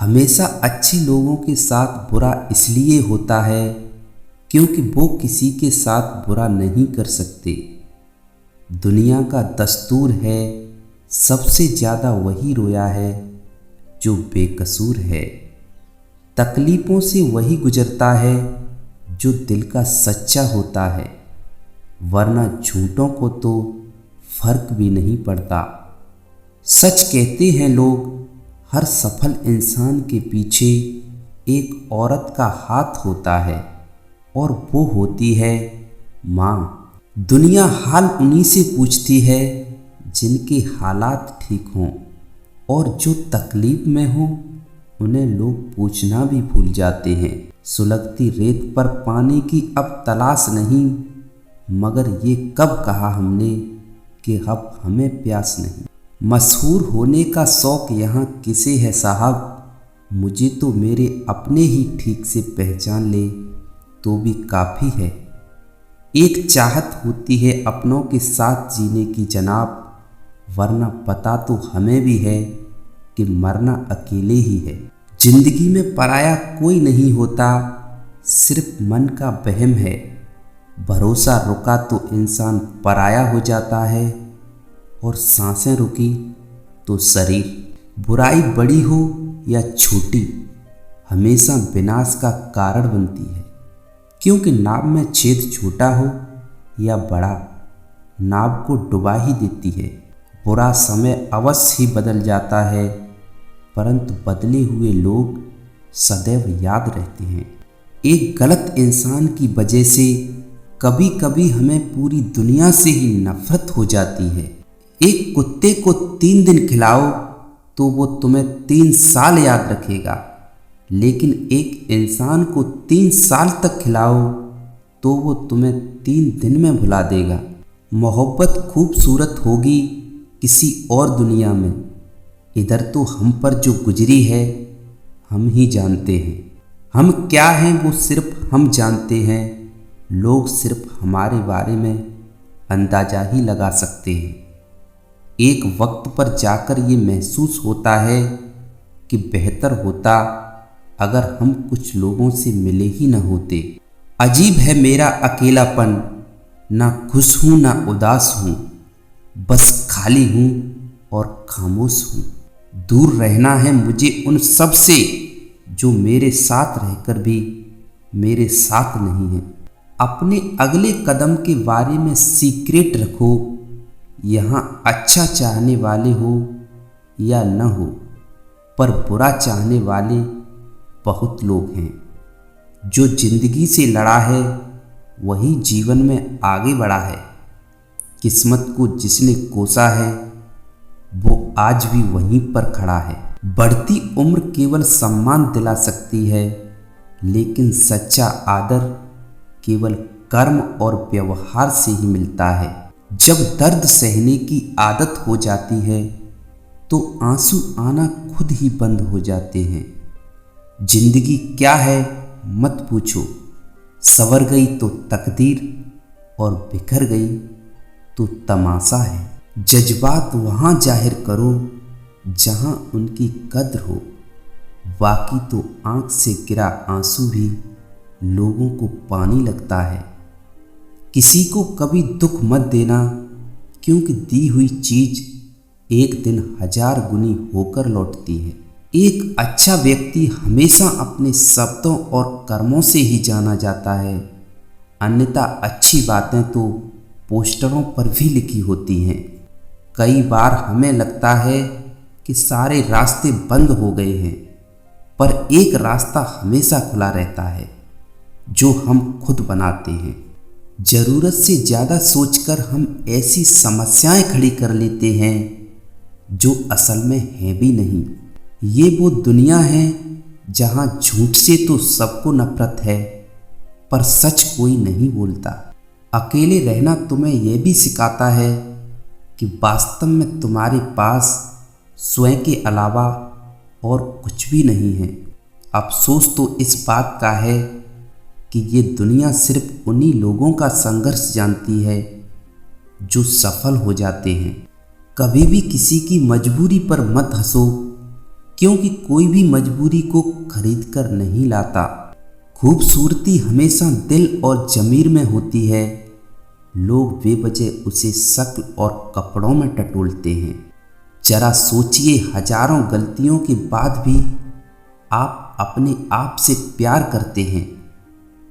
हमेशा अच्छे लोगों के साथ बुरा इसलिए होता है क्योंकि वो किसी के साथ बुरा नहीं कर सकते। दुनिया का दस्तूर है सबसे ज़्यादा वही रोया है जो बेकसूर है। तकलीफ़ों से वही गुजरता है जो दिल का सच्चा होता है, वरना झूठों को तो फर्क भी नहीं पड़ता। सच कहते हैं लोग, हर सफल इंसान के पीछे एक औरत का हाथ होता है और वो होती है माँ। दुनिया हाल उन्हीं से पूछती है जिनके हालात ठीक हों, और जो तकलीफ में हों उन्हें लोग पूछना भी भूल जाते हैं। सुलगती रेत पर पानी की अब तलाश नहीं, मगर ये कब कहा हमने कि अब हमें प्यास नहीं। मशहूर होने का शौक़ यहाँ किसे है साहब, मुझे तो मेरे अपने ही ठीक से पहचान ले तो भी काफ़ी है। एक चाहत होती है अपनों के साथ जीने की जनाब, वरना पता तो हमें भी है कि मरना अकेले ही है। जिंदगी में पराया कोई नहीं होता, सिर्फ मन का वहम है। भरोसा रुका तो इंसान पराया हो जाता है, और सांसें रुकी तो शरीर। बुराई बड़ी हो या छोटी हमेशा विनाश का कारण बनती है, क्योंकि नाव में छेद छोटा हो या बड़ा, नाव को डुबा ही देती है। बुरा समय अवश्य ही बदल जाता है, परंतु बदले हुए लोग सदैव याद रहते हैं। एक गलत इंसान की वजह से कभी कभी हमें पूरी दुनिया से ही नफरत हो जाती है। एक कुत्ते को 3 दिन खिलाओ तो वो तुम्हें 3 साल याद रखेगा, लेकिन एक इंसान को 3 साल तक खिलाओ तो वो तुम्हें 3 दिन में भुला देगा। मोहब्बत खूबसूरत होगी किसी और दुनिया में, इधर तो हम पर जो गुजरी है हम ही जानते हैं। हम क्या हैं वो सिर्फ हम जानते हैं, लोग सिर्फ हमारे बारे में अंदाजा ही लगा सकते हैं। एक वक्त पर जाकर ये महसूस होता है कि बेहतर होता अगर हम कुछ लोगों से मिले ही न होते। अजीब है मेरा अकेलापन, ना खुश हूँ ना उदास हूँ, बस खाली हूँ और खामोश हूँ। दूर रहना है मुझे उन सब से जो मेरे साथ रहकर भी मेरे साथ नहीं है। अपने अगले कदम के बारे में सीक्रेट रखो, यहाँ अच्छा चाहने वाले हो या न हो, पर बुरा चाहने वाले बहुत लोग हैं। जो जिंदगी से लड़ा है वही जीवन में आगे बढ़ा है। किस्मत को जिसने कोसा है वो आज भी वहीं पर खड़ा है। बढ़ती उम्र केवल सम्मान दिला सकती है, लेकिन सच्चा आदर केवल कर्म और व्यवहार से ही मिलता है। जब दर्द सहने की आदत हो जाती है तो आंसू आना खुद ही बंद हो जाते हैं। जिंदगी क्या है मत पूछो, संवर गई तो तकदीर और बिखर गई तो तमाशा है। जज्बात वहाँ जाहिर करो जहाँ उनकी कद्र हो, बाकी तो आँख से गिरा आंसू भी लोगों को पानी लगता है। किसी को कभी दुख मत देना, क्योंकि दी हुई चीज एक दिन 1000 गुनी होकर लौटती है। एक अच्छा व्यक्ति हमेशा अपने शब्दों और कर्मों से ही जाना जाता है, अन्यथा अच्छी बातें तो पोस्टरों पर भी लिखी होती हैं। कई बार हमें लगता है कि सारे रास्ते बंद हो गए हैं, पर एक रास्ता हमेशा खुला रहता है जो हम खुद बनाते हैं। ज़रूरत से ज़्यादा सोचकर हम ऐसी समस्याएं खड़ी कर लेते हैं जो असल में हैं भी नहीं। ये वो दुनिया है जहाँ झूठ से तो सबको नफरत है, पर सच कोई नहीं बोलता। अकेले रहना तुम्हें यह भी सिखाता है कि वास्तव में तुम्हारे पास स्वयं के अलावा और कुछ भी नहीं है। अफसोस तो इस बात का है कि ये दुनिया सिर्फ उन्हीं लोगों का संघर्ष जानती है जो सफल हो जाते हैं। कभी भी किसी की मजबूरी पर मत हंसो, क्योंकि कोई भी मजबूरी को खरीद कर नहीं लाता। खूबसूरती हमेशा दिल और ज़मीर में होती है। लोग बेवजह उसे शक्ल और कपड़ों में टटोलते हैं। जरा सोचिए, हजारों गलतियों के बाद भी आप अपने आप से प्यार करते हैं,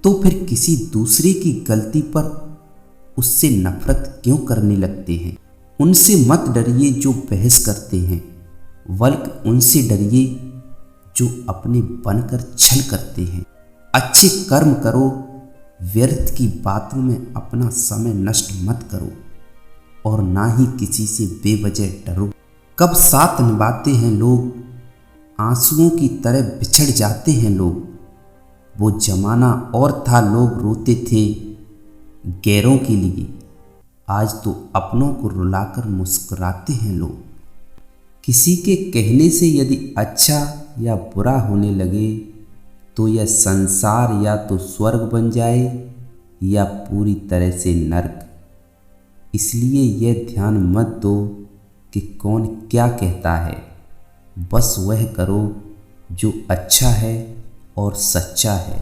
तो फिर किसी दूसरे की गलती पर उससे नफरत क्यों करने लगते हैं। उनसे मत डरिए जो बहस करते हैं, बल्कि उनसे डरिए जो अपने बनकर छल करते हैं। अच्छे कर्म करो, व्यर्थ की बातों में अपना समय नष्ट मत करो और ना ही किसी से बेवजह डरो। कब साथ निभाते हैं लोग, आंसुओं की तरह बिछड़ जाते हैं लोग। वो जमाना और था, लोग रोते थे गैरों के लिए। आज तो अपनों को रुलाकर मुस्कुराते हैं लोग। किसी के कहने से यदि अच्छा या बुरा होने लगे तो यह संसार या तो स्वर्ग बन जाए या पूरी तरह से नर्क। इसलिए यह ध्यान मत दो कि कौन क्या कहता है, बस वह करो जो अच्छा है और सच्चा है।